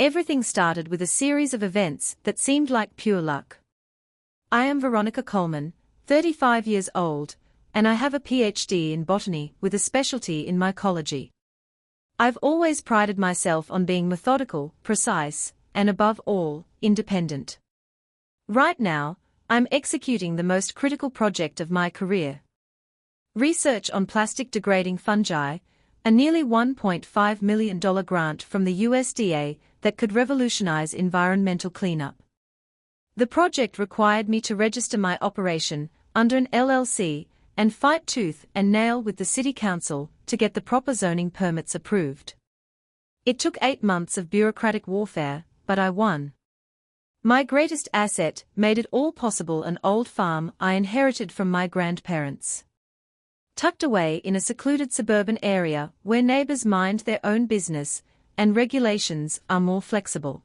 Everything started with a series of events that seemed like pure luck. I am Veronica Coleman, 35 years old, and I have a PhD in botany with a specialty in mycology. I've always prided myself on being methodical, precise, and above all, independent. Right now, I'm executing the most critical project of my career. Research on plastic-degrading fungi, a nearly $1.5 million grant from the USDA that could revolutionize environmental cleanup. The project required me to register my operation under an LLC and fight tooth and nail with the City Council to get the proper zoning permits approved. It took 8 months of bureaucratic warfare, but I won. My greatest asset made it all possible: an old farm I inherited from my grandparents. Tucked away in a secluded suburban area where neighbors mind their own business and regulations are more flexible.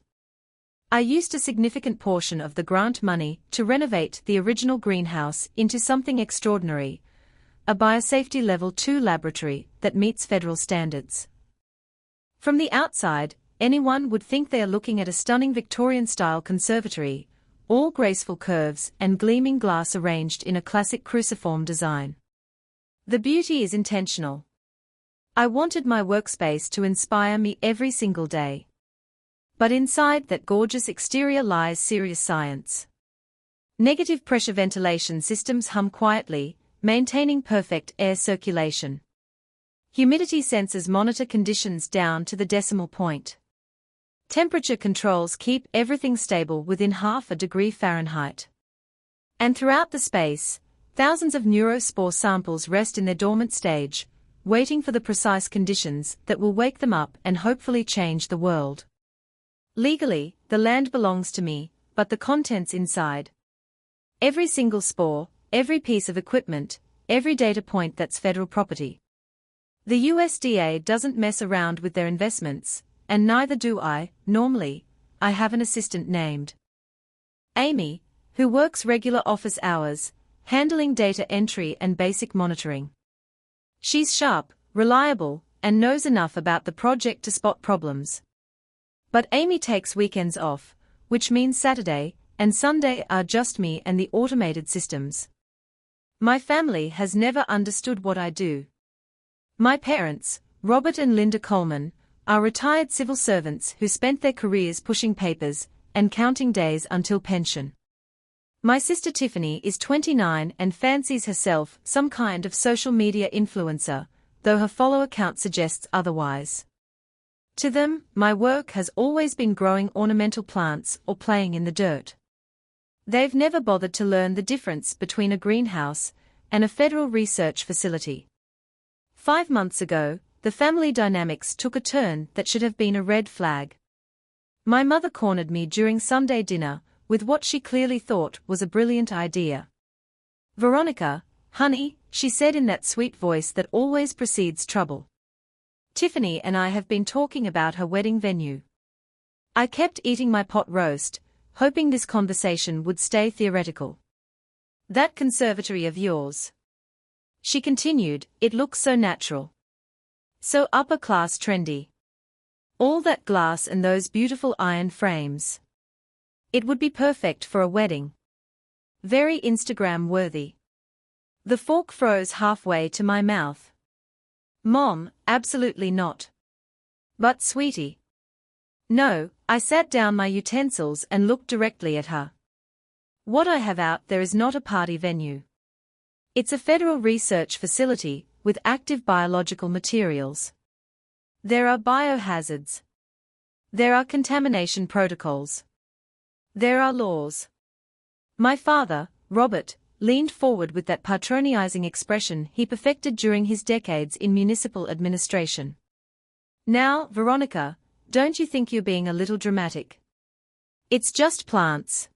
I used a significant portion of the grant money to renovate the original greenhouse into something extraordinary, a biosafety Level 2 laboratory that meets federal standards. From the outside, anyone would think they are looking at a stunning Victorian-style conservatory, all graceful curves and gleaming glass arranged in a classic cruciform design. The beauty is intentional. I wanted my workspace to inspire me every single day. But inside that gorgeous exterior lies serious science. Negative pressure ventilation systems hum quietly, maintaining perfect air circulation. Humidity sensors monitor conditions down to the decimal point. Temperature controls keep everything stable within half a degree Fahrenheit. And throughout the space, thousands of neurospore samples rest in their dormant stage, waiting for the precise conditions that will wake them up and hopefully change the world. Legally, the land belongs to me, but the contents inside. Every single spore, every piece of equipment, every data point, that's federal property. The USDA doesn't mess around with their investments, and neither do I. Normally, I have an assistant named Amy, who works regular office hours, handling data entry and basic monitoring. She's sharp, reliable, and knows enough about the project to spot problems. But Amy takes weekends off, which means Saturday and Sunday are just me and the automated systems. My family has never understood what I do. My parents, Robert and Linda Coleman, are retired civil servants who spent their careers pushing papers and counting days until pension. My sister Tiffany is 29 and fancies herself some kind of social media influencer, though her follower count suggests otherwise. To them, my work has always been growing ornamental plants or playing in the dirt. They've never bothered to learn the difference between a greenhouse and a federal research facility. 5 months ago, the family dynamics took a turn that should have been a red flag. My mother cornered me during Sunday dinner with what she clearly thought was a brilliant idea. "Veronica, honey," she said in that sweet voice that always precedes trouble. "Tiffany and I have been talking about her wedding venue." I kept eating my pot roast, hoping this conversation would stay theoretical. "That conservatory of yours," she continued, "it looks so natural. So upper-class trendy. All that glass and those beautiful iron frames. It would be perfect for a wedding. Very Instagram-worthy." The fork froze halfway to my mouth. "Mom, absolutely not." "But sweetie." "No." I sat down my utensils and looked directly at her. "What I have out there is not a party venue. It's a federal research facility with active biological materials. There are biohazards. There are contamination protocols. There are laws." My father, Robert, leaned forward with that patronizing expression he perfected during his decades in municipal administration. "Now, Veronica, don't you think you're being a little dramatic? It's just plants."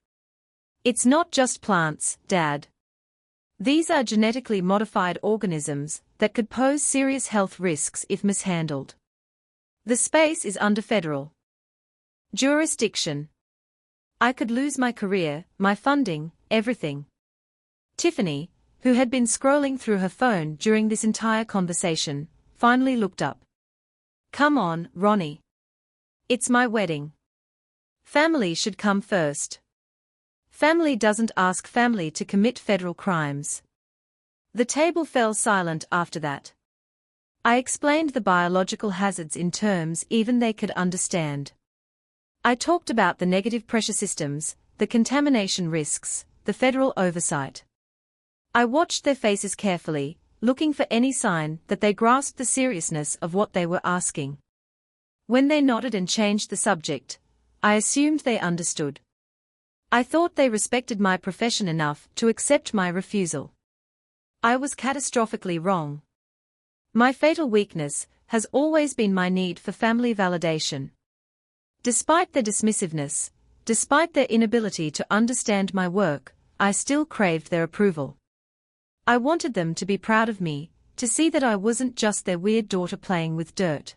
"It's not just plants, Dad. These are genetically modified organisms that could pose serious health risks if mishandled. The space is under federal jurisdiction. I could lose my career, my funding, everything." Tiffany, who had been scrolling through her phone during this entire conversation, finally looked up. "Come on, Ronnie. It's my wedding. Family should come first. Family doesn't ask family to commit federal crimes. The table fell silent after that. I explained the biological hazards in terms even they could understand. I talked about the negative pressure systems, the contamination risks, the federal oversight. I watched their faces carefully, looking for any sign that they grasped the seriousness of what they were asking. When they nodded and changed the subject, I assumed they understood. I thought they respected my profession enough to accept my refusal. I was catastrophically wrong. My fatal weakness has always been my need for family validation. Despite their dismissiveness, despite their inability to understand my work, I still craved their approval. I wanted them to be proud of me, to see that I wasn't just their weird daughter playing with dirt.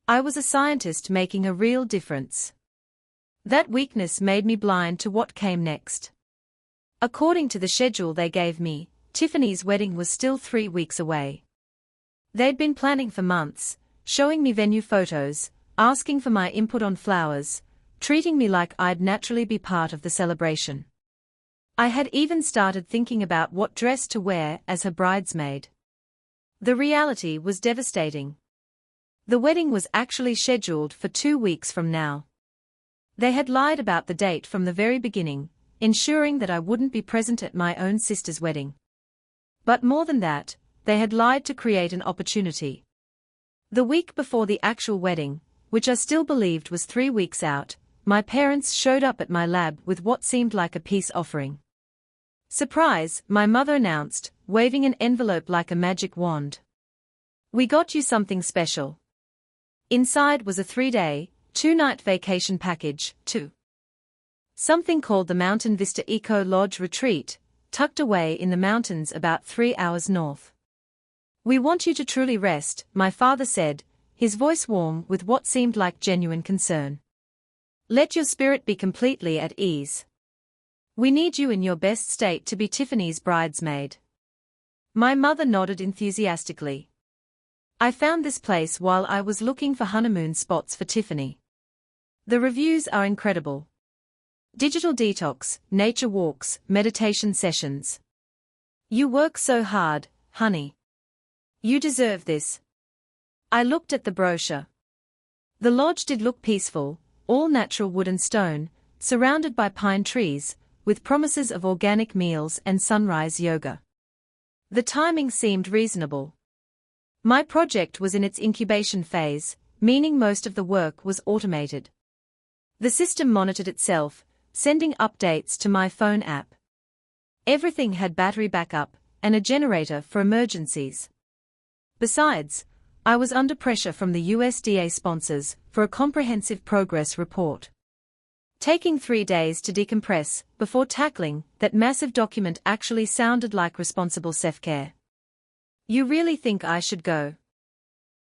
I was a scientist making a real difference. That weakness made me blind to what came next. According to the schedule they gave me, Tiffany's wedding was still 3 weeks away. They'd been planning for months, showing me venue photos, asking for my input on flowers, treating me like I'd naturally be part of the celebration. I had even started thinking about what dress to wear as her bridesmaid. The reality was devastating. The wedding was actually scheduled for 2 weeks from now. They had lied about the date from the very beginning, ensuring that I wouldn't be present at my own sister's wedding. But more than that, they had lied to create an opportunity. The week before the actual wedding, which I still believed was 3 weeks out, my parents showed up at my lab with what seemed like a peace offering. Surprise, my mother announced, waving an envelope like a magic wand. We got you something special. Inside was a 3-day, 2-night vacation package, too. Something called the Mountain Vista Eco Lodge Retreat, tucked away in the mountains about 3 hours north. We want you to truly rest, my father said, his voice warm with what seemed like genuine concern. Let your spirit be completely at ease. We need you in your best state to be Tiffany's bridesmaid. My mother nodded enthusiastically. I found this place while I was looking for honeymoon spots for Tiffany. The reviews are incredible. Digital detox, nature walks, meditation sessions. You work so hard, honey. You deserve this. I looked at the brochure. The lodge did look peaceful, all natural wood and stone, surrounded by pine trees, with promises of organic meals and sunrise yoga. The timing seemed reasonable. My project was in its incubation phase, meaning most of the work was automated. The system monitored itself, sending updates to my phone app. Everything had battery backup and a generator for emergencies. Besides, I was under pressure from the USDA sponsors for a comprehensive progress report. Taking 3 days to decompress before tackling that massive document actually sounded like responsible self-care. You really think I should go?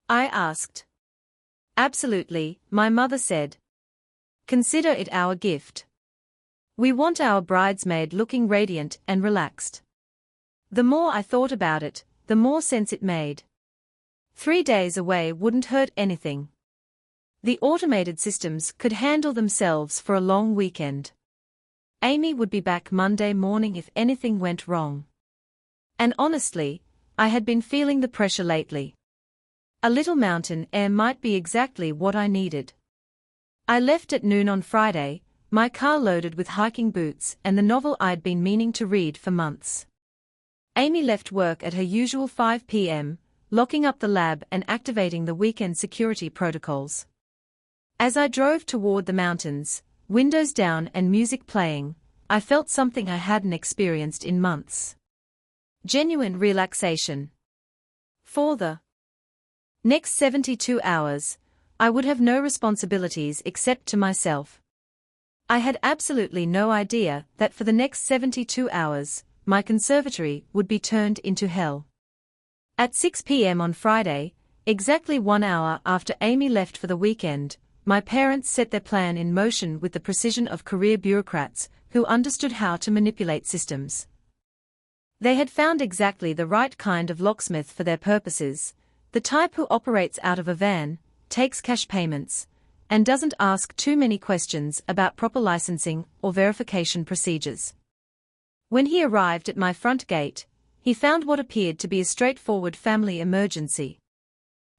I asked. Absolutely, my mother said. Consider it our gift. We want our bridesmaid looking radiant and relaxed. The more I thought about it, the more sense it made. 3 days away wouldn't hurt anything. The automated systems could handle themselves for a long weekend. Amy would be back Monday morning if anything went wrong. And honestly, I had been feeling the pressure lately. A little mountain air might be exactly what I needed. I left at noon on Friday, my car loaded with hiking boots and the novel I'd been meaning to read for months. Amy left work at her usual 5 p.m., locking up the lab and activating the weekend security protocols. As I drove toward the mountains, windows down and music playing, I felt something I hadn't experienced in months. Genuine relaxation. For the next 72 hours, I would have no responsibilities except to myself. I had absolutely no idea that for the next 72 hours, my conservatory would be turned into hell. At 6 p.m. on Friday, exactly 1 hour after Amy left for the weekend, my parents set their plan in motion with the precision of career bureaucrats who understood how to manipulate systems. They had found exactly the right kind of locksmith for their purposes, the type who operates out of a van, takes cash payments, and doesn't ask too many questions about proper licensing or verification procedures. When he arrived at my front gate, he found what appeared to be a straightforward family emergency.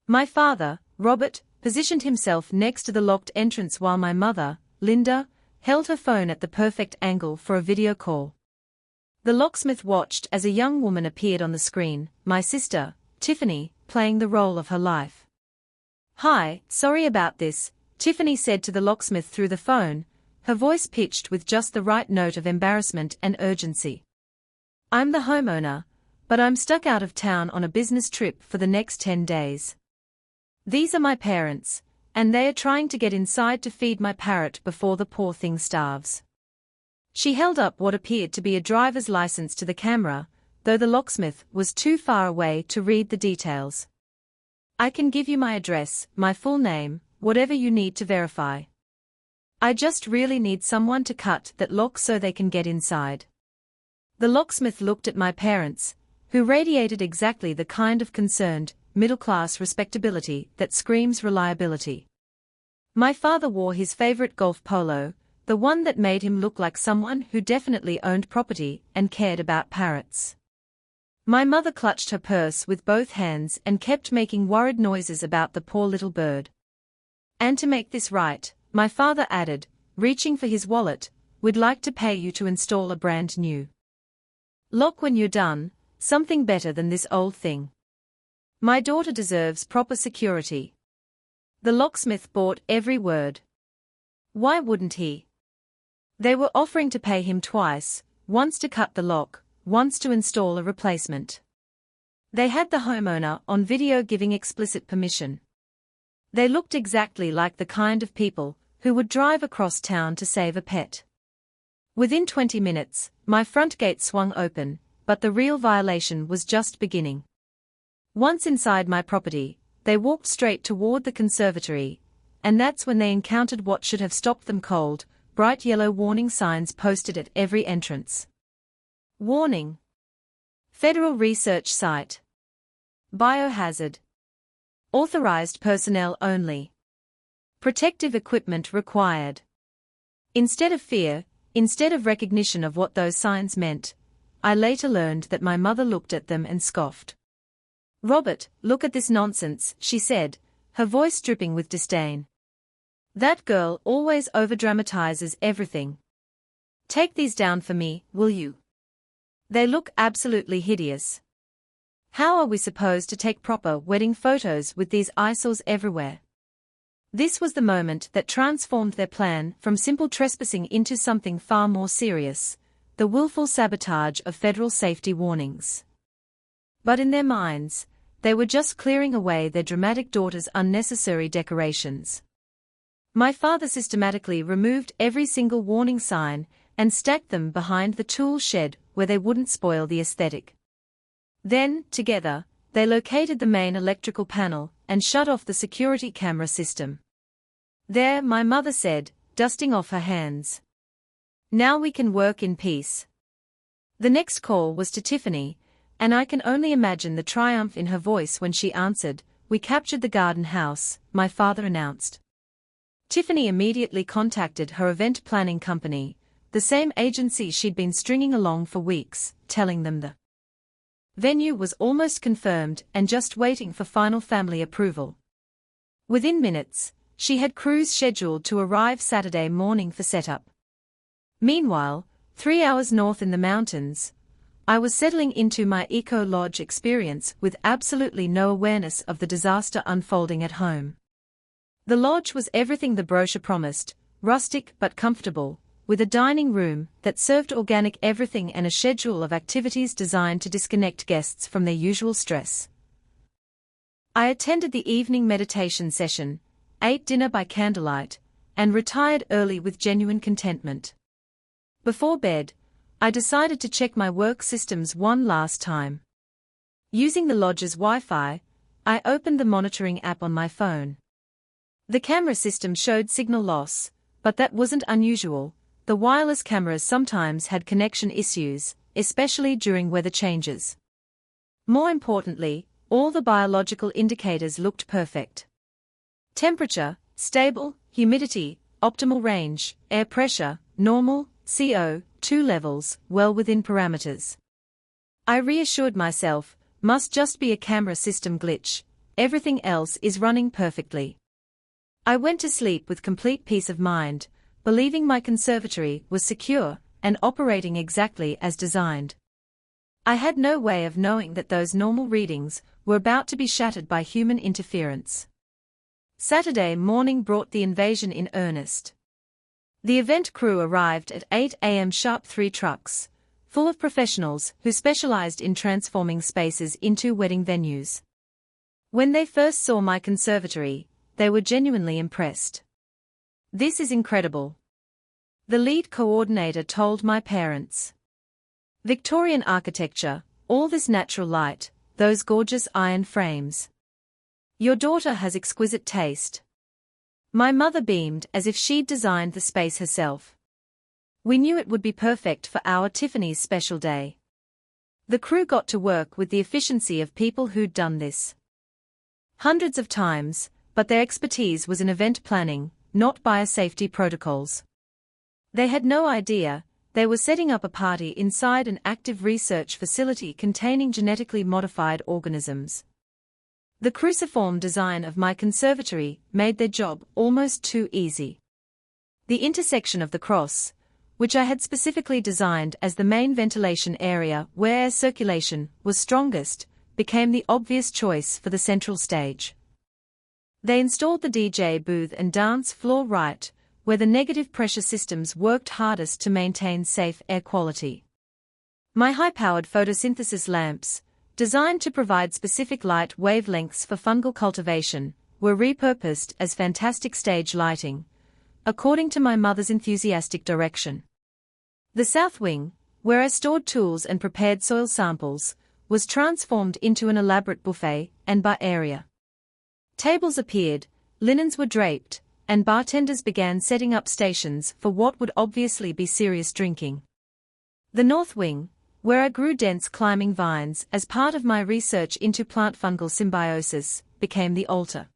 My father, Robert, positioned himself next to the locked entrance while my mother, Linda, held her phone at the perfect angle for a video call. The locksmith watched as a young woman appeared on the screen, my sister, Tiffany, playing the role of her life. "Hi, sorry about this," Tiffany said to the locksmith through the phone, her voice pitched with just the right note of embarrassment and urgency. "I'm the homeowner, but I'm stuck out of town on a business trip for the next 10 days. These are my parents, and they are trying to get inside to feed my parrot before the poor thing starves." She held up what appeared to be a driver's license to the camera, though the locksmith was too far away to read the details. "I can give you my address, my full name, whatever you need to verify. I just really need someone to cut that lock so they can get inside." The locksmith looked at my parents, who radiated exactly the kind of concerned, middle-class respectability that screams reliability. My father wore his favorite golf polo, the one that made him look like someone who definitely owned property and cared about parrots. My mother clutched her purse with both hands and kept making worried noises about the poor little bird. "And to make this right," my father added, reaching for his wallet, "we'd like to pay you to install a brand new lock when you're done, something better than this old thing. My daughter deserves proper security." The locksmith bought every word. Why wouldn't he? They were offering to pay him twice, once to cut the lock, once to install a replacement. They had the homeowner on video giving explicit permission. They looked exactly like the kind of people who would drive across town to save a pet. Within 20 minutes, my front gate swung open, but the real violation was just beginning. Once inside my property, they walked straight toward the conservatory, and that's when they encountered what should have stopped them cold: bright yellow warning signs posted at every entrance. Warning: Federal Research Site. Biohazard. Authorized personnel only. Protective equipment required. Instead of fear, instead of recognition of what those signs meant, I later learned that my mother looked at them and scoffed. "Robert, look at this nonsense," she said, her voice dripping with disdain. "That girl always overdramatizes everything. Take these down for me, will you? They look absolutely hideous. How are we supposed to take proper wedding photos with these eyesores everywhere?" This was the moment that transformed their plan from simple trespassing into something far more serious: the willful sabotage of federal safety warnings. But in their minds, they were just clearing away their dramatic daughter's unnecessary decorations. My father systematically removed every single warning sign and stacked them behind the tool shed where they wouldn't spoil the aesthetic. Then, together, they located the main electrical panel and shut off the security camera system. "There," my mother said, dusting off her hands. "Now we can work in peace." The next call was to Tiffany, and I can only imagine the triumph in her voice when she answered. "We captured the garden house," my father announced. Tiffany immediately contacted her event planning company, the same agency she'd been stringing along for weeks, telling them the venue was almost confirmed and just waiting for final family approval. Within minutes, she had crews scheduled to arrive Saturday morning for setup. Meanwhile, 3 hours north in the mountains, I was settling into my eco-lodge experience with absolutely no awareness of the disaster unfolding at home. The lodge was everything the brochure promised: rustic but comfortable, with a dining room that served organic everything and a schedule of activities designed to disconnect guests from their usual stress. I attended the evening meditation session, ate dinner by candlelight, and retired early with genuine contentment. Before bed, I decided to check my work systems one last time. Using the lodge's Wi-Fi, I opened the monitoring app on my phone. The camera system showed signal loss, but that wasn't unusual. The wireless cameras sometimes had connection issues, especially during weather changes. More importantly, all the biological indicators looked perfect. Temperature, Stable, humidity, optimal range, air pressure, normal, CO2 levels, well within parameters. I reassured myself, must just be a camera system glitch, everything else is running perfectly. I went to sleep with complete peace of mind, believing my conservatory was secure and operating exactly as designed. I had no way of knowing that those normal readings were about to be shattered by human interference. Saturday morning brought the invasion in earnest. The event crew arrived at 8 a.m. sharp, 3 trucks, full of professionals who specialized in transforming spaces into wedding venues. When they first saw my conservatory, they were genuinely impressed. "This is incredible," the lead coordinator told my parents. "Victorian architecture, all this natural light, those gorgeous iron frames. Your daughter has exquisite taste." My mother beamed as if she'd designed the space herself. We knew it would be perfect for our Tiffany's special day. The crew got to work with the efficiency of people who'd done this hundreds of times, but their expertise was in event planning, not biosafety protocols. They had no idea they were setting up a party inside an active research facility containing genetically modified organisms. The cruciform design of my conservatory made their job almost too easy. The intersection of the cross, which I had specifically designed as the main ventilation area where air circulation was strongest, became the obvious choice for the central stage. They installed the DJ booth and dance floor right where the negative pressure systems worked hardest to maintain safe air quality. My high-powered photosynthesis lamps, designed to provide specific light wavelengths for fungal cultivation, were repurposed as fantastic stage lighting, according to my mother's enthusiastic direction. The south wing, where I stored tools and prepared soil samples, was transformed into an elaborate buffet and bar area. Tables appeared, linens were draped, and bartenders began setting up stations for what would obviously be serious drinking. The north wing, where I grew dense climbing vines as part of my research into plant-fungal symbiosis, became the altar.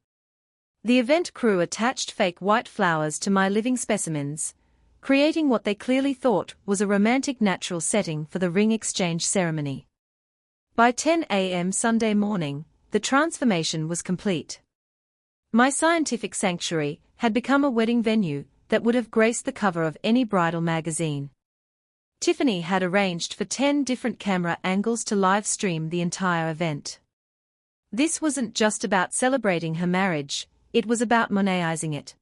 The event crew attached fake white flowers to my living specimens, creating what they clearly thought was a romantic natural setting for the ring exchange ceremony. By 10 a.m. Sunday morning, the transformation was complete. My scientific sanctuary had become a wedding venue that would have graced the cover of any bridal magazine. Tiffany had arranged for 10 different camera angles to live stream the entire event. This wasn't just about celebrating her marriage, it was about monetizing it.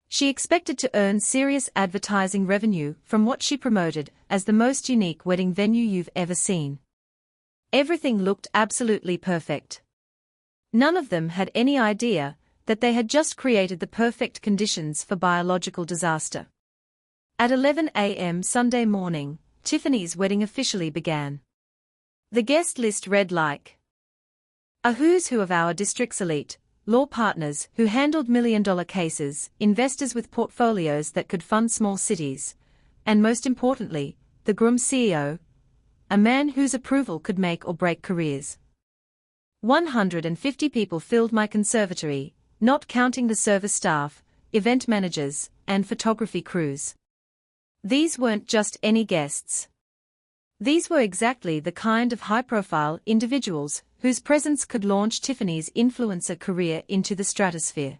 She expected to earn serious advertising revenue from what she promoted as the most unique wedding venue you've ever seen. Everything looked absolutely perfect. None of them had any idea that they had just created the perfect conditions for biological disaster. At 11 a.m. Sunday morning, Tiffany's wedding officially began. The guest list read like a who's who of our district's elite, law partners who handled million-dollar cases, investors with portfolios that could fund small cities, and most importantly, the groom's CEO, a man whose approval could make or break careers. 150 people filled my conservatory, not counting the service staff, event managers, and photography crews. These weren't just any guests. These were exactly the kind of high-profile individuals whose presence could launch Tiffany's influencer career into the stratosphere.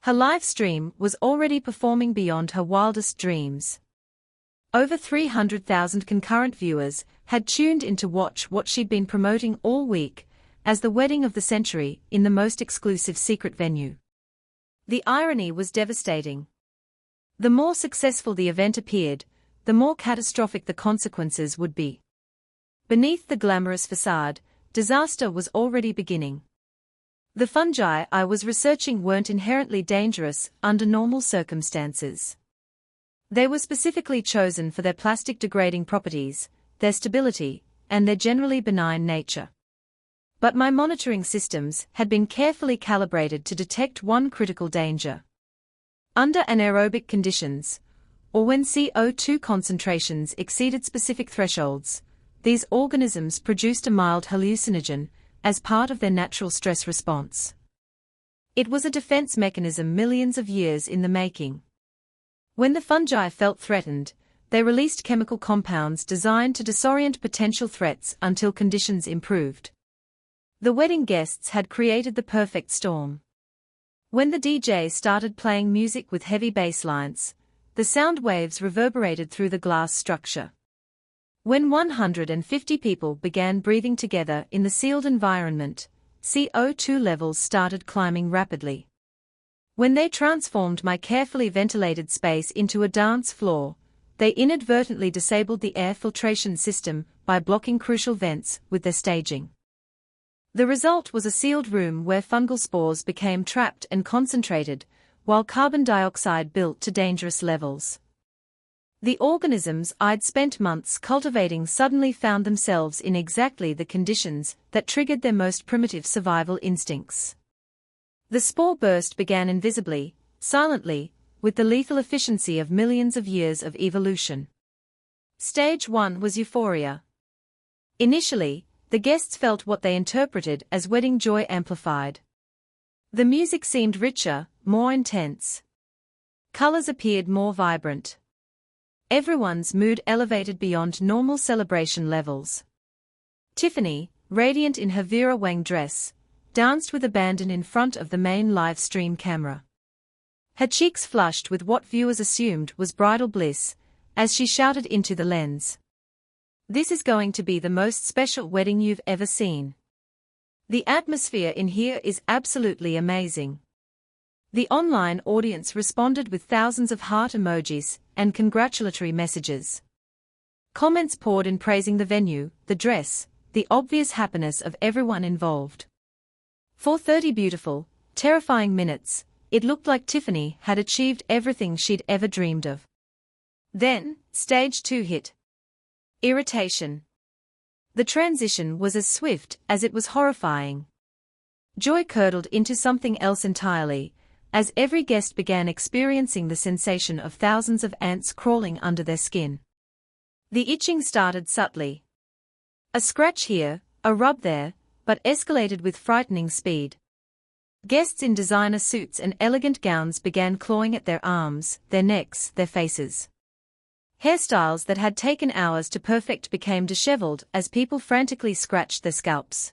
Her live stream was already performing beyond her wildest dreams. Over 300,000 concurrent viewers had tuned in to watch what she'd been promoting all week as the wedding of the century in the most exclusive secret venue. The irony was devastating. The more successful the event appeared, the more catastrophic the consequences would be. Beneath the glamorous facade, disaster was already beginning. The fungi I was researching weren't inherently dangerous under normal circumstances. They were specifically chosen for their plastic-degrading properties, their stability, and their generally benign nature. But my monitoring systems had been carefully calibrated to detect one critical danger. Under anaerobic conditions, or when CO2 concentrations exceeded specific thresholds, these organisms produced a mild hallucinogen as part of their natural stress response. It was a defense mechanism millions of years in the making. When the fungi felt threatened, they released chemical compounds designed to disorient potential threats until conditions improved. The wedding guests had created the perfect storm. When the DJ started playing music with heavy bass lines, the sound waves reverberated through the glass structure. When 150 people began breathing together in the sealed environment, CO2 levels started climbing rapidly. When they transformed my carefully ventilated space into a dance floor, they inadvertently disabled the air filtration system by blocking crucial vents with their staging. The result was a sealed room where fungal spores became trapped and concentrated, while carbon dioxide built to dangerous levels. The organisms I'd spent months cultivating suddenly found themselves in exactly the conditions that triggered their most primitive survival instincts. The spore burst began invisibly, silently, with the lethal efficiency of millions of years of evolution. Stage 1 was euphoria. Initially, the guests felt what they interpreted as wedding joy amplified. The music seemed richer, more intense. Colors appeared more vibrant. Everyone's mood elevated beyond normal celebration levels. Tiffany, radiant in her Vera Wang dress, danced with abandon in front of the main live stream camera. Her cheeks flushed with what viewers assumed was bridal bliss, as she shouted into the lens. "This is going to be the most special wedding you've ever seen. The atmosphere in here is absolutely amazing." The online audience responded with thousands of heart emojis and congratulatory messages. Comments poured in praising the venue, the dress, the obvious happiness of everyone involved. For 30 beautiful, terrifying minutes, it looked like Tiffany had achieved everything she'd ever dreamed of. Then, stage 2 hit. Irritation. The transition was as swift as it was horrifying. Joy curdled into something else entirely, as every guest began experiencing the sensation of thousands of ants crawling under their skin. The itching started subtly. A scratch here, a rub there, but escalated with frightening speed. Guests in designer suits and elegant gowns began clawing at their arms, their necks, their faces. Hairstyles that had taken hours to perfect became disheveled as people frantically scratched their scalps.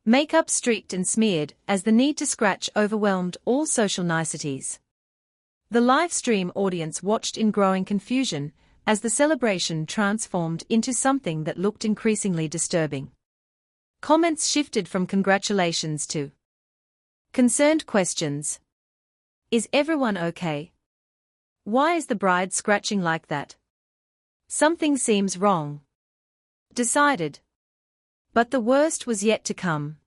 Makeup streaked and smeared as the need to scratch overwhelmed all social niceties. The live stream audience watched in growing confusion as the celebration transformed into something that looked increasingly disturbing. Comments shifted from congratulations to concerned questions. Is everyone okay? Why is the bride scratching like that? Something seems wrong. Decided. But the worst was yet to come.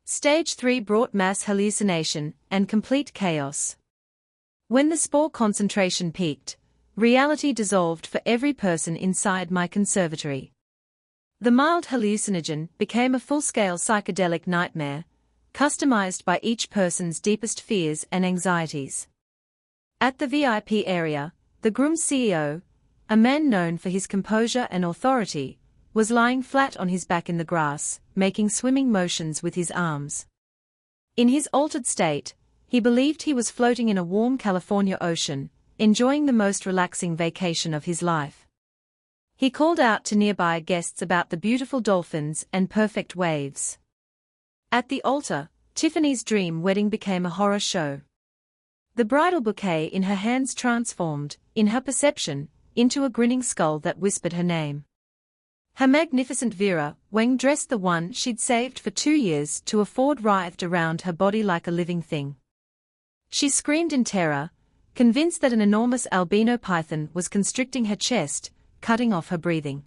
Stage 3 brought mass hallucination and complete chaos. When the spore concentration peaked, reality dissolved for every person inside my conservatory. The mild hallucinogen became a full-scale psychedelic nightmare, customized by each person's deepest fears and anxieties. At the VIP area, the groom's CEO, a man known for his composure and authority, was lying flat on his back in the grass, making swimming motions with his arms. In his altered state, he believed he was floating in a warm California ocean, enjoying the most relaxing vacation of his life. He called out to nearby guests about the beautiful dolphins and perfect waves. At the altar, Tiffany's dream wedding became a horror show. The bridal bouquet in her hands transformed, in her perception, into a grinning skull that whispered her name. Her magnificent Vera Wang dress, the one she'd saved for 2 years to afford, writhed around her body like a living thing. She screamed in terror, convinced that an enormous albino python was constricting her chest, cutting off her breathing.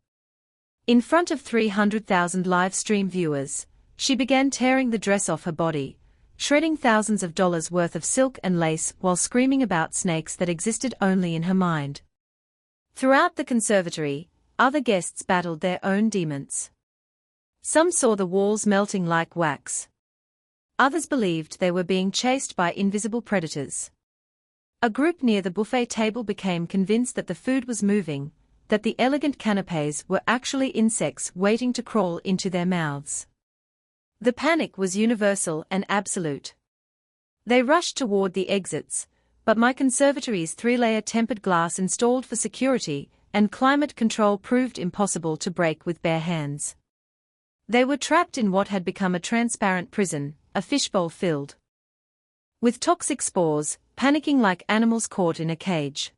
In front of 300,000 live stream viewers, she began tearing the dress off her body, shredding thousands of dollars worth of silk and lace while screaming about snakes that existed only in her mind. Throughout the conservatory, other guests battled their own demons. Some saw the walls melting like wax. Others believed they were being chased by invisible predators. A group near the buffet table became convinced that the food was moving, that the elegant canapés were actually insects waiting to crawl into their mouths. The panic was universal and absolute. They rushed toward the exits, but my conservatory's three-layer tempered glass installed for security and climate control proved impossible to break with bare hands. They were trapped in what had become a transparent prison, a fishbowl filled with toxic spores, panicking like animals caught in a cage.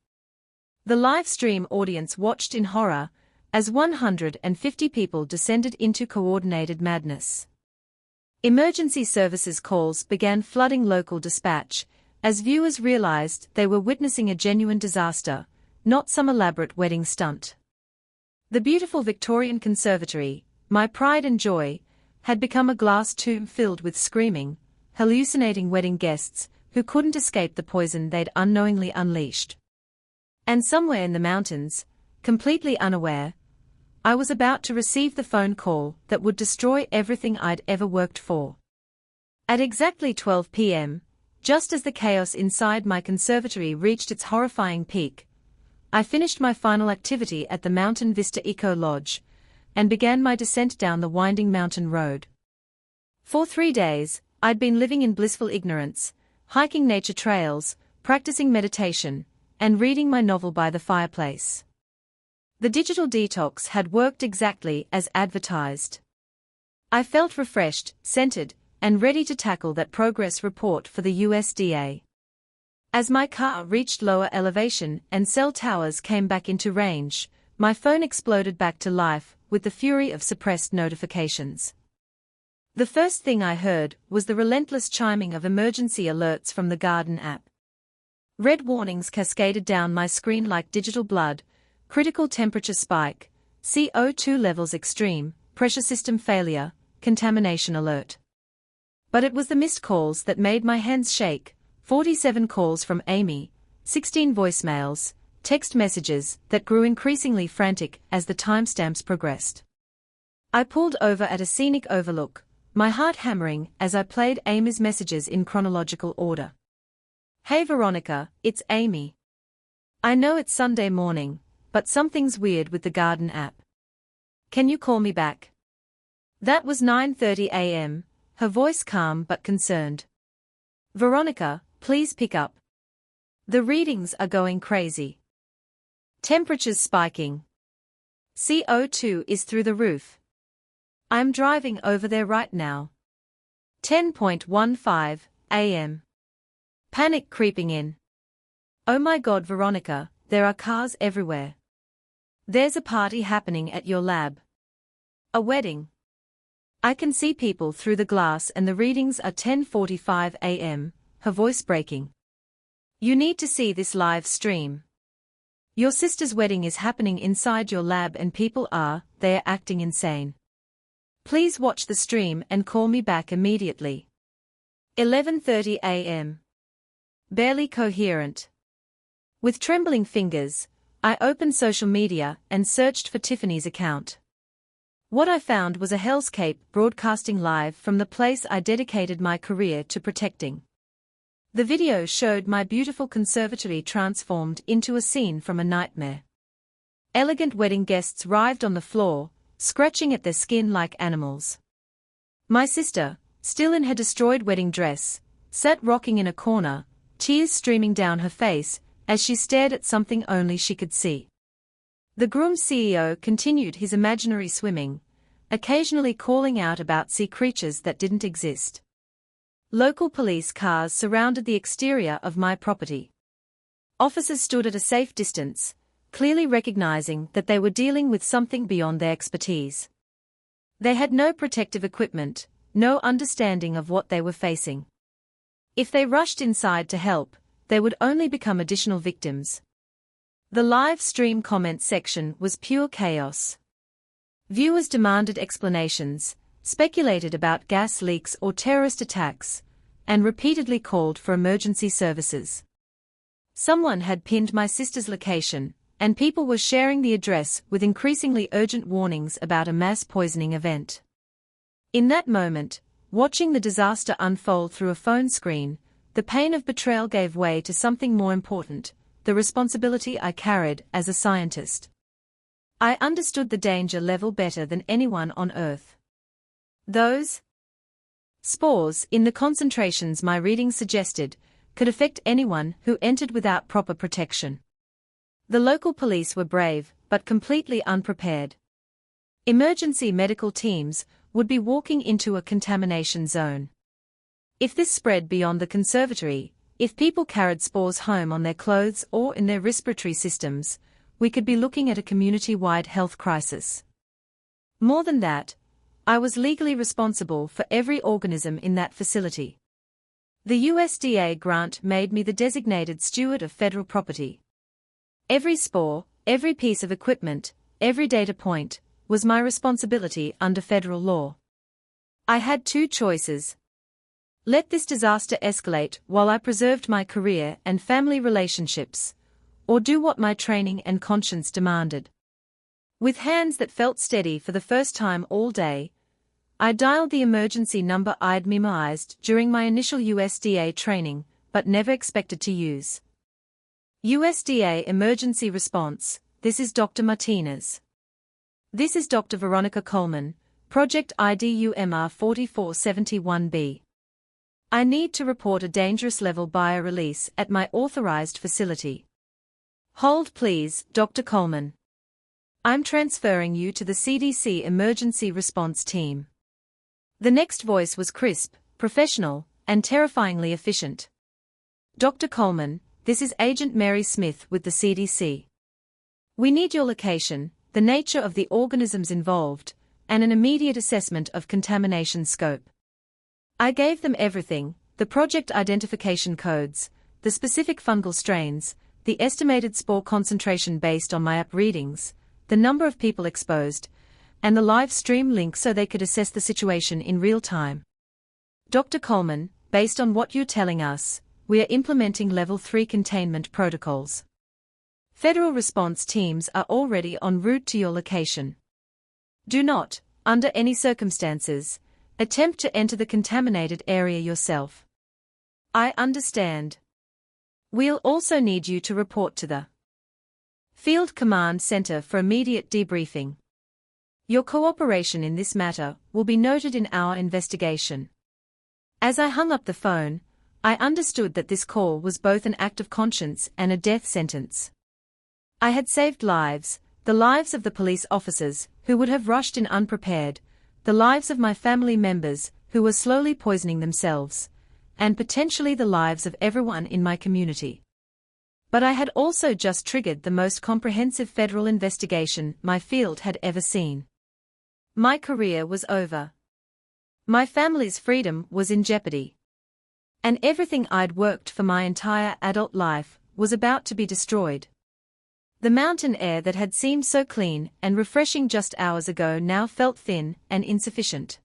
The live stream audience watched in horror as 150 people descended into coordinated madness. Emergency services calls began flooding local dispatch as viewers realized they were witnessing a genuine disaster, not some elaborate wedding stunt. The beautiful Victorian conservatory, my pride and joy, had become a glass tomb filled with screaming, hallucinating wedding guests who couldn't escape the poison they'd unknowingly unleashed. And somewhere in the mountains, completely unaware, I was about to receive the phone call that would destroy everything I'd ever worked for. At exactly 12 p.m., just as the chaos inside my conservatory reached its horrifying peak, I finished my final activity at the Mountain Vista Eco Lodge and began my descent down the winding mountain road. For 3 days, I'd been living in blissful ignorance, hiking nature trails, practicing meditation, and reading my novel by the fireplace. The digital detox had worked exactly as advertised. I felt refreshed, centered, and ready to tackle that progress report for the USDA. As my car reached lower elevation and cell towers came back into range, my phone exploded back to life with the fury of suppressed notifications. The first thing I heard was the relentless chiming of emergency alerts from the Garden app. Red warnings cascaded down my screen like digital blood: critical temperature spike, CO2 levels extreme, pressure system failure, contamination alert. But it was the missed calls that made my hands shake: 47 calls from Amy, 16 voicemails, text messages that grew increasingly frantic as the timestamps progressed. I pulled over at a scenic overlook, my heart hammering as I played Amy's messages in chronological order. "Hey Veronica, it's Amy. I know it's Sunday morning, but something's weird with the Garden app. Can you call me back?" That was 9:30 a.m., her voice calm but concerned. "Veronica, please pick up. The readings are going crazy. Temperatures spiking. CO2 is through the roof. I'm driving over there right now. 10:15 a.m. Panic creeping in. Oh my God Veronica, there are cars everywhere. There's a party happening at your lab. A wedding. I can see people through the glass and the readings are 10:45 a.m., her voice breaking. You need to see this live stream. Your sister's wedding is happening inside your lab and they're acting insane. Please watch the stream and call me back immediately. 11:30 a.m. Barely coherent. With trembling fingers, I opened social media and searched for Tiffany's account. What I found was a hellscape broadcasting live from the place I dedicated my career to protecting. The video showed my beautiful conservatory transformed into a scene from a nightmare. Elegant wedding guests writhed on the floor, scratching at their skin like animals. My sister, still in her destroyed wedding dress, sat rocking in a corner, tears streaming down her face as she stared at something only she could see. The groom's CEO continued his imaginary swimming, occasionally calling out about sea creatures that didn't exist. Local police cars surrounded the exterior of my property. Officers stood at a safe distance, clearly recognizing that they were dealing with something beyond their expertise. They had no protective equipment, no understanding of what they were facing. If they rushed inside to help, they would only become additional victims. The live stream comment section was pure chaos. Viewers demanded explanations, speculated about gas leaks or terrorist attacks, and repeatedly called for emergency services. Someone had pinned my sister's location, and people were sharing the address with increasingly urgent warnings about a mass poisoning event. In that moment, watching the disaster unfold through a phone screen, the pain of betrayal gave way to something more important: the responsibility I carried as a scientist. I understood the danger level better than anyone on Earth. Those Spores, in the concentrations my reading suggested, could affect anyone who entered without proper protection. The local police were brave, but completely unprepared. Emergency medical teams would be walking into a contamination zone. If this spread beyond the conservatory, if people carried spores home on their clothes or in their respiratory systems, we could be looking at a community-wide health crisis. More than that, I was legally responsible for every organism in that facility. The USDA grant made me the designated steward of federal property. Every spore, every piece of equipment, every data point, was my responsibility under federal law. I had two choices. Let this disaster escalate while I preserved my career and family relationships, or do what my training and conscience demanded. With hands that felt steady for the first time all day, I dialed the emergency number I'd memorized during my initial USDA training, but never expected to use. USDA Emergency Response, this is Dr. Martinez. This is Dr. Veronica Coleman, Project ID UMR 4471B. I need to report a dangerous level bio-release at my authorized facility. Hold please, Dr. Coleman. I'm transferring you to the CDC Emergency Response Team. The next voice was crisp, professional, and terrifyingly efficient. Dr. Coleman, this is Agent Mary Smith with the CDC. We need your location, the nature of the organisms involved, and an immediate assessment of contamination scope. I gave them everything, the project identification codes, the specific fungal strains, the estimated spore concentration based on my app readings, the number of people exposed, and the live stream link so they could assess the situation in real time. Dr. Coleman, based on what you're telling us, we are implementing Level 3 containment protocols. Federal response teams are already en route to your location. Do not, under any circumstances, attempt to enter the contaminated area yourself. I understand. We'll also need you to report to the Field Command Center for immediate debriefing. Your cooperation in this matter will be noted in our investigation. As I hung up the phone, I understood that this call was both an act of conscience and a death sentence. I had saved lives, the lives of the police officers who would have rushed in unprepared, the lives of my family members who were slowly poisoning themselves, and potentially the lives of everyone in my community. But I had also just triggered the most comprehensive federal investigation my field had ever seen. My career was over. My family's freedom was in jeopardy. And everything I'd worked for my entire adult life was about to be destroyed. The mountain air that had seemed so clean and refreshing just hours ago now felt thin and insufficient.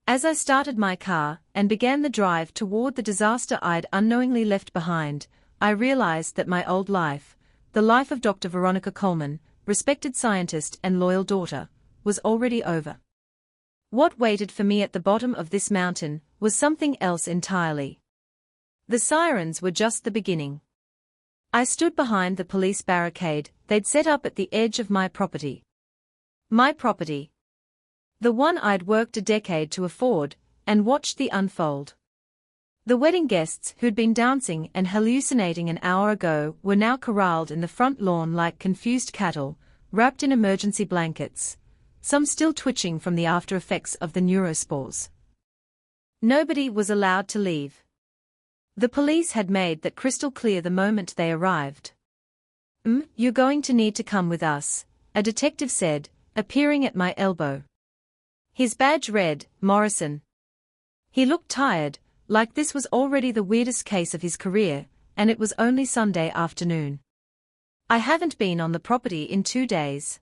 As I started my car and began the drive toward the disaster I'd unknowingly left behind, I realized that my old life, the life of Dr. Veronica Coleman, respected scientist and loyal daughter, was already over. What waited for me at the bottom of this mountain was something else entirely. The sirens were just the beginning. I stood behind the police barricade they'd set up at the edge of my property. My property. The one I'd worked a decade to afford, and watched the unfold. The wedding guests who'd been dancing and hallucinating an hour ago were now corralled in the front lawn like confused cattle, wrapped in emergency blankets, some still twitching from the after effects of the neurospores. Nobody was allowed to leave. The police had made that crystal clear the moment they arrived. You're going to need to come with us, a detective said, appearing at my elbow. His badge read, Morrison. He looked tired, like this was already the weirdest case of his career, and it was only Sunday afternoon. I haven't been on the property in 2 days.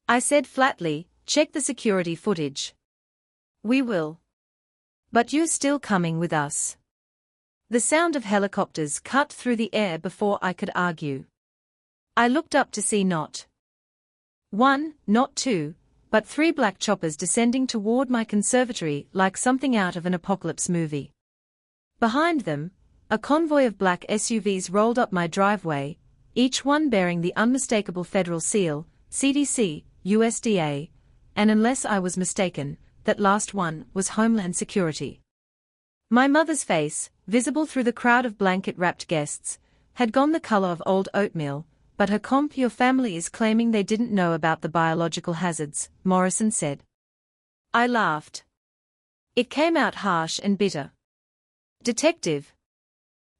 I said flatly, check the security footage. We will. But you're still coming with us. The sound of helicopters cut through the air before I could argue. I looked up to see not one, not two, but 3 black choppers descending toward my conservatory like something out of an apocalypse movie. Behind them, a convoy of black SUVs rolled up my driveway, each one bearing the unmistakable federal seal, CDC, USDA, and unless I was mistaken, that last one was Homeland Security. My mother's face, visible through the crowd of blanket-wrapped guests, had gone the color of old oatmeal, but your family is claiming they didn't know about the biological hazards, Morrison said. I laughed. It came out harsh and bitter. Detective.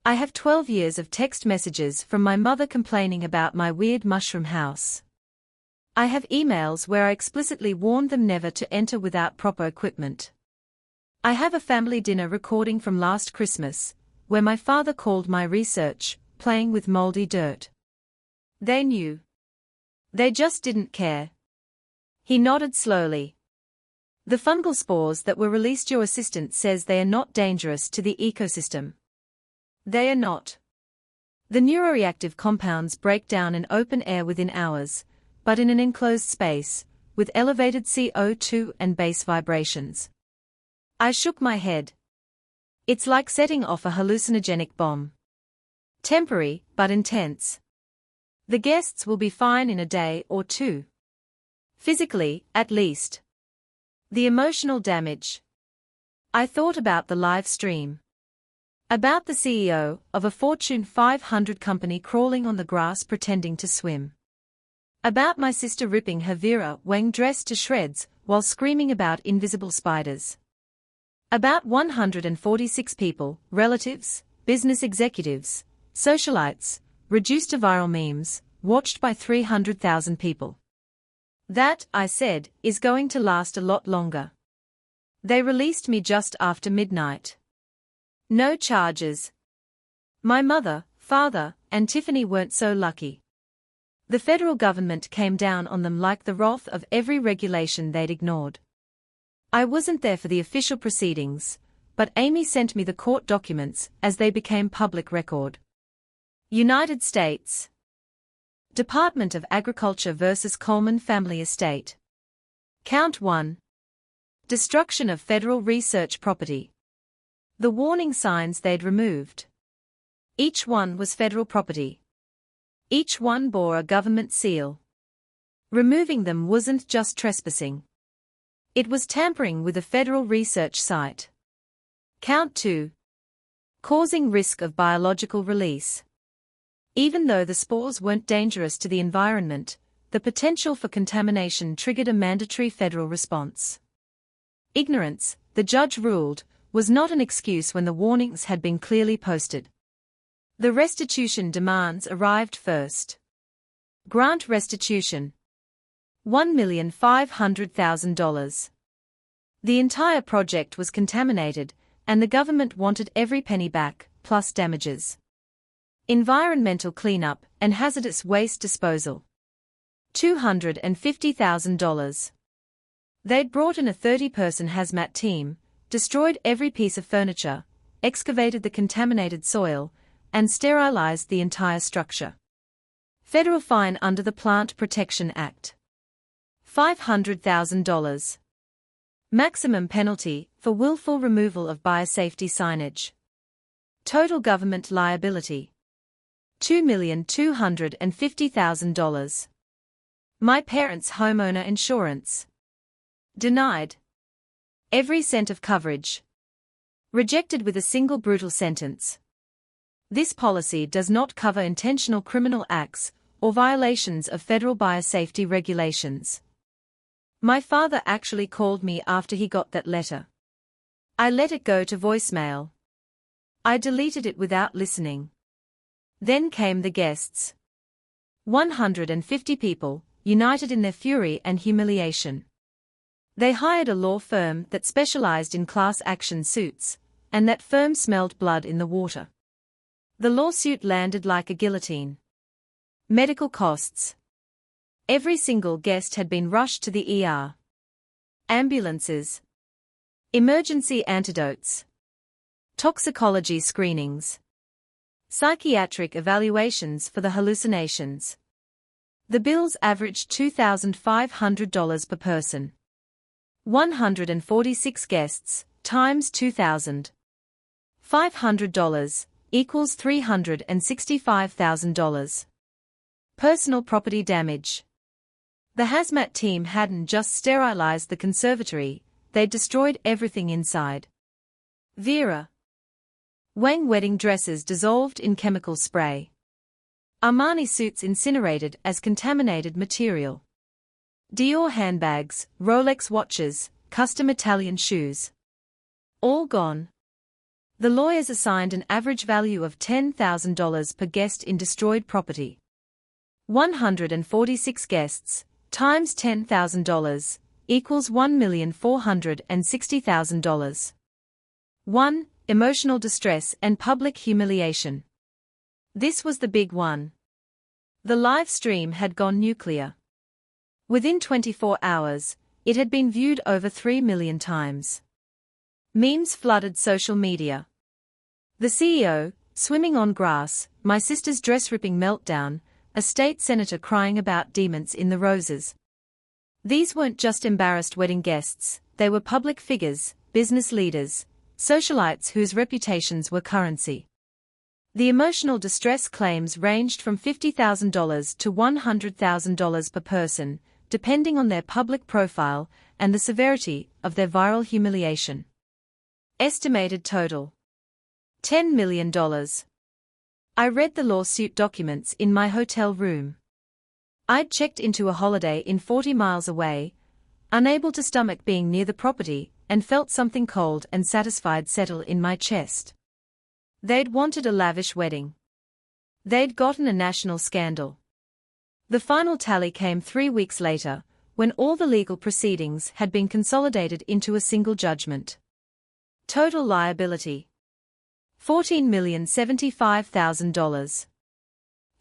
I have 12 years of text messages from my mother complaining about my weird mushroom house. I have emails where I explicitly warned them never to enter without proper equipment. I have a family dinner recording from last Christmas, where my father called my research, playing with moldy dirt. They knew. They just didn't care. He nodded slowly. The fungal spores that were released, your assistant says they are not dangerous to the ecosystem. They are not. The neuroreactive compounds break down in open air within hours, but in an enclosed space, with elevated CO2 and bass vibrations. I shook my head. It's like setting off a hallucinogenic bomb. Temporary, but intense. The guests will be fine in a day or two. Physically, at least. The emotional damage. I thought about the live stream. About the CEO of a Fortune 500 company crawling on the grass pretending to swim. About my sister ripping her Vera Wang dress to shreds while screaming about invisible spiders. About 146 people, relatives, business executives, socialites, reduced to viral memes, watched by 300,000 people. That, I said, is going to last a lot longer. They released me just after midnight. No charges. My mother, father, and Tiffany weren't so lucky. The federal government came down on them like the wrath of every regulation they'd ignored. I wasn't there for the official proceedings, but Amy sent me the court documents as they became public record. United States Department of Agriculture versus Coleman Family Estate. Count 1. Destruction of federal research property. The warning signs they'd removed. Each one was federal property. Each one bore a government seal. Removing them wasn't just trespassing. It was tampering with a federal research site. Count 2. Causing risk of biological release. Even though the spores weren't dangerous to the environment, the potential for contamination triggered a mandatory federal response. Ignorance, the judge ruled, was not an excuse when the warnings had been clearly posted. The restitution demands arrived first. Grant restitution. $1,500,000. The entire project was contaminated, and the government wanted every penny back, plus damages. Environmental cleanup and hazardous waste disposal. $250,000. They'd brought in a 30-person hazmat team, destroyed every piece of furniture, excavated the contaminated soil, and sterilized the entire structure. Federal fine under the Plant Protection Act. $500,000. Maximum penalty for willful removal of biosafety signage. Total government liability. $2,250,000. My parents' homeowner insurance. Denied. Every cent of coverage. Rejected with a single brutal sentence. This policy does not cover intentional criminal acts or violations of federal biosafety regulations. My father actually called me after he got that letter. I let it go to voicemail. I deleted it without listening. Then came the guests. 150 people, united in their fury and humiliation. They hired a law firm that specialized in class action suits, and that firm smelled blood in the water. The lawsuit landed like a guillotine. Medical costs. Every single guest had been rushed to the ER. Ambulances. Emergency antidotes. Toxicology screenings. Psychiatric evaluations for the hallucinations. The bills averaged $2,500 per person. 146 guests, times $2,500, equals $365,000. Personal property damage. The hazmat team hadn't just sterilized the conservatory, they'd destroyed everything inside. Vera Wang wedding dresses dissolved in chemical spray. Armani suits incinerated as contaminated material. Dior handbags, Rolex watches, custom Italian shoes. All gone. The lawyers assigned an average value of $10,000 per guest in destroyed property. 146 guests, times $10,000, equals $1,460,000. 1. Emotional distress and public humiliation. This was the big one. The live stream had gone nuclear. Within 24 hours, it had been viewed over 3 million times. Memes flooded social media. The CEO, swimming on grass, my sister's dress-ripping meltdown, a state senator crying about demons in the roses. These weren't just embarrassed wedding guests, they were public figures, business leaders, socialites whose reputations were currency. The emotional distress claims ranged from $50,000 to $100,000 per person, depending on their public profile and the severity of their viral humiliation. Estimated total: $10 million. I read the lawsuit documents in my hotel room. I'd checked into a Holiday Inn 40 miles away, unable to stomach being near the property, and felt something cold and satisfied settle in my chest. They'd wanted a lavish wedding. They'd gotten a national scandal. The final tally came 3 weeks later, when all the legal proceedings had been consolidated into a single judgment. Total liability: $14,075,000.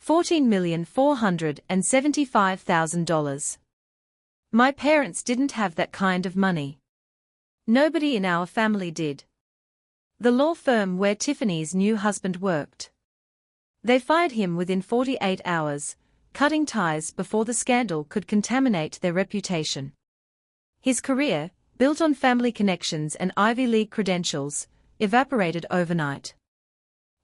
$14,475,000. My parents didn't have that kind of money. Nobody in our family did. The law firm where Tiffany's new husband worked. They fired him within 48 hours, cutting ties before the scandal could contaminate their reputation. His career, built on family connections and Ivy League credentials, evaporated overnight.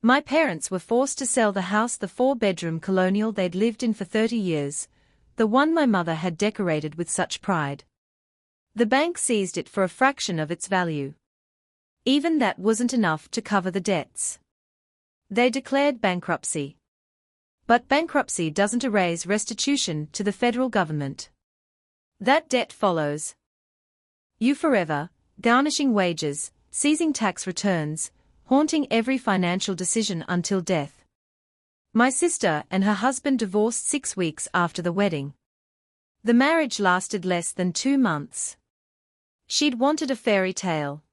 My parents were forced to sell the house, the 4-bedroom colonial they'd lived in for 30 years, the one my mother had decorated with such pride. The bank seized it for a fraction of its value. Even that wasn't enough to cover the debts. They declared bankruptcy. But bankruptcy doesn't erase restitution to the federal government. That debt follows you forever, garnishing wages, seizing tax returns, haunting every financial decision until death. My sister and her husband divorced 6 weeks after the wedding. The marriage lasted less than 2 months. She'd wanted a fairy tale.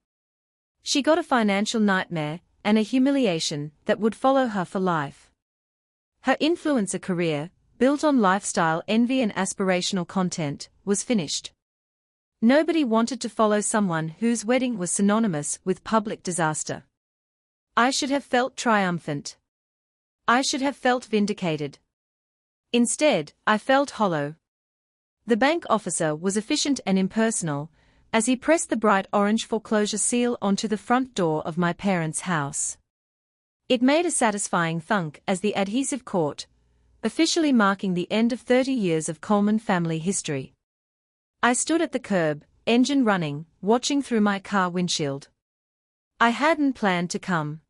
She got a financial nightmare and a humiliation that would follow her for life. Her influencer career, built on lifestyle envy and aspirational content, was finished. Nobody wanted to follow someone whose wedding was synonymous with public disaster. I should have felt triumphant. I should have felt vindicated. Instead, I felt hollow. The bank officer was efficient and impersonal, as he pressed the bright orange foreclosure seal onto the front door of my parents' house. It made a satisfying thunk as the adhesive caught, officially marking the end of 30 years of Coleman family history. I stood at the curb, engine running, watching through my car windshield. I hadn't planned to come.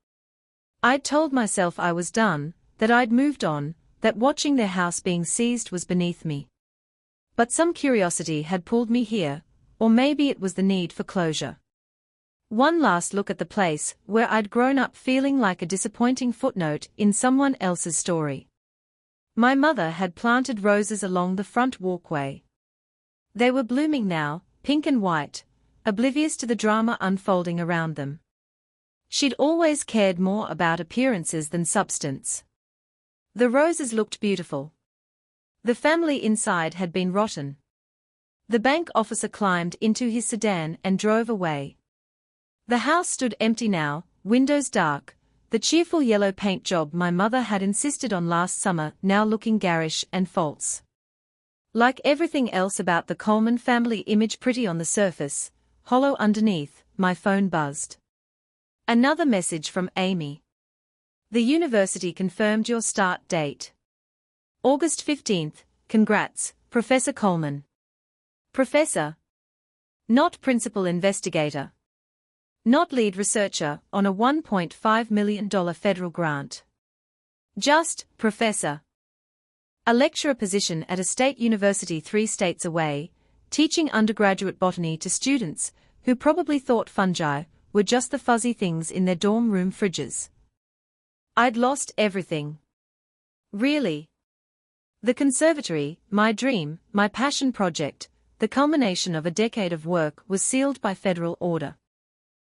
I'd told myself I was done, that I'd moved on, that watching their house being seized was beneath me. But some curiosity had pulled me here, or maybe it was the need for closure. One last look at the place where I'd grown up, feeling like a disappointing footnote in someone else's story. My mother had planted roses along the front walkway. They were blooming now, pink and white, oblivious to the drama unfolding around them. She'd always cared more about appearances than substance. The roses looked beautiful. The family inside had been rotten. The bank officer climbed into his sedan and drove away. The house stood empty now, windows dark, the cheerful yellow paint job my mother had insisted on last summer now looking garish and false. Like everything else about the Coleman family image, pretty on the surface, hollow underneath, my phone buzzed. Another message from Amy. The university confirmed your start date. August 15th, congrats, Professor Coleman. Professor. Not principal investigator. Not lead researcher on a $1.5 million federal grant. Just professor. A lecturer position at a state university 3 states away, teaching undergraduate botany to students who probably thought fungi were just the fuzzy things in their dorm room fridges. I'd lost everything. Really. The conservatory, my dream, my passion project, the culmination of a decade of work, was sealed by federal order.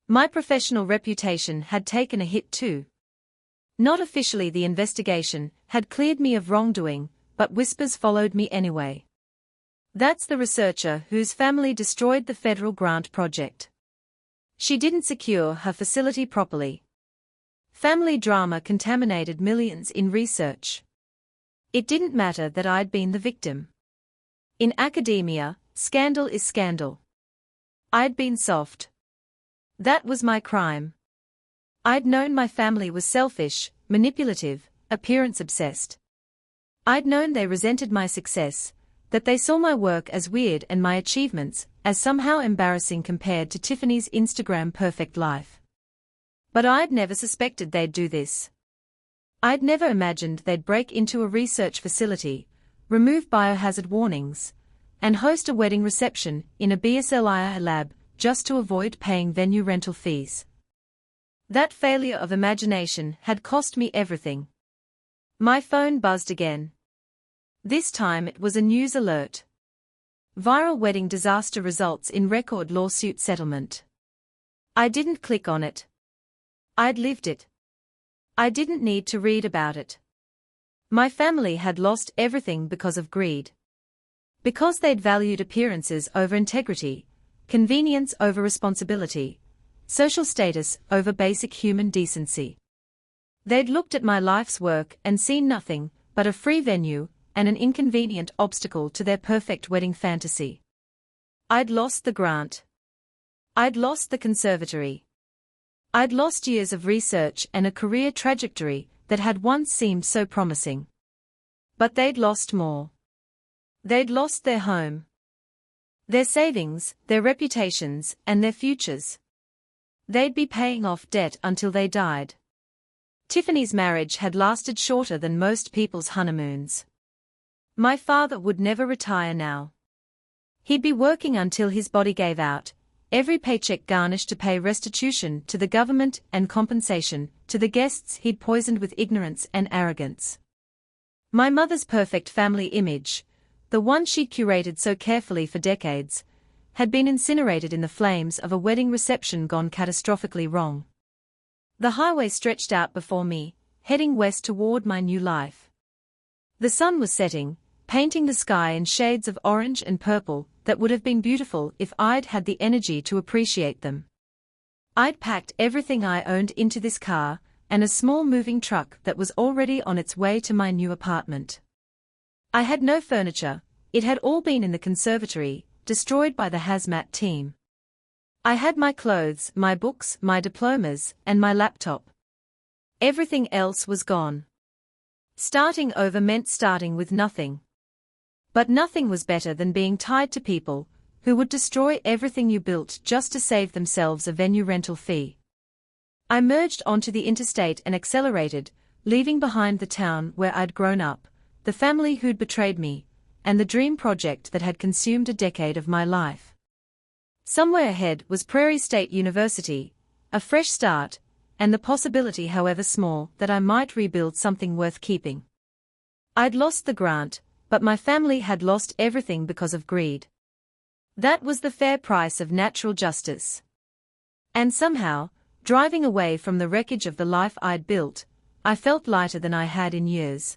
My professional reputation had taken a hit too. Not officially, the investigation had cleared me of wrongdoing, but whispers followed me anyway. That's the researcher whose family destroyed the federal grant project. She didn't secure her facility properly. Family drama contaminated millions in research. It didn't matter that I'd been the victim. In academia, scandal is scandal. I'd been soft. That was my crime. I'd known my family was selfish, manipulative, appearance-obsessed. I'd known they resented my success, that they saw my work as weird and my achievements as somehow embarrassing compared to Tiffany's Instagram perfect life. But I'd never suspected they'd do this. I'd never imagined they'd break into a research facility, remove biohazard warnings, and host a wedding reception in a BSLI lab just to avoid paying venue rental fees. That failure of imagination had cost me everything. My phone buzzed again. This time it was a news alert. Viral wedding disaster results in record lawsuit settlement. I didn't click on it. I'd lived it. I didn't need to read about it. My family had lost everything because of greed. Because they'd valued appearances over integrity, convenience over responsibility, social status over basic human decency. They'd looked at my life's work and seen nothing but a free venue and an inconvenient obstacle to their perfect wedding fantasy. I'd lost the grant. I'd lost the conservatory. I'd lost years of research and a career trajectory that had once seemed so promising. But they'd lost more. They'd lost their home, their savings, their reputations, and their futures. They'd be paying off debt until they died. Tiffany's marriage had lasted shorter than most people's honeymoons. My father would never retire now. He'd be working until his body gave out, every paycheck garnished to pay restitution to the government and compensation to the guests he'd poisoned with ignorance and arrogance. My mother's perfect family image, the one she'd curated so carefully for decades, had been incinerated in the flames of a wedding reception gone catastrophically wrong. The highway stretched out before me, heading west toward my new life. The sun was setting, painting the sky in shades of orange and purple that would have been beautiful if I'd had the energy to appreciate them. I'd packed everything I owned into this car and a small moving truck that was already on its way to my new apartment. I had no furniture, it had all been in the conservatory, destroyed by the hazmat team. I had my clothes, my books, my diplomas, and my laptop. Everything else was gone. Starting over meant starting with nothing. But nothing was better than being tied to people who would destroy everything you built just to save themselves a venue rental fee. I merged onto the interstate and accelerated, leaving behind the town where I'd grown up, the family who'd betrayed me, and the dream project that had consumed a decade of my life. Somewhere ahead was Prairie State University, a fresh start, and the possibility, however small, that I might rebuild something worth keeping. I'd lost the grant, but my family had lost everything because of greed. That was the fair price of natural justice. And somehow, driving away from the wreckage of the life I'd built, I felt lighter than I had in years.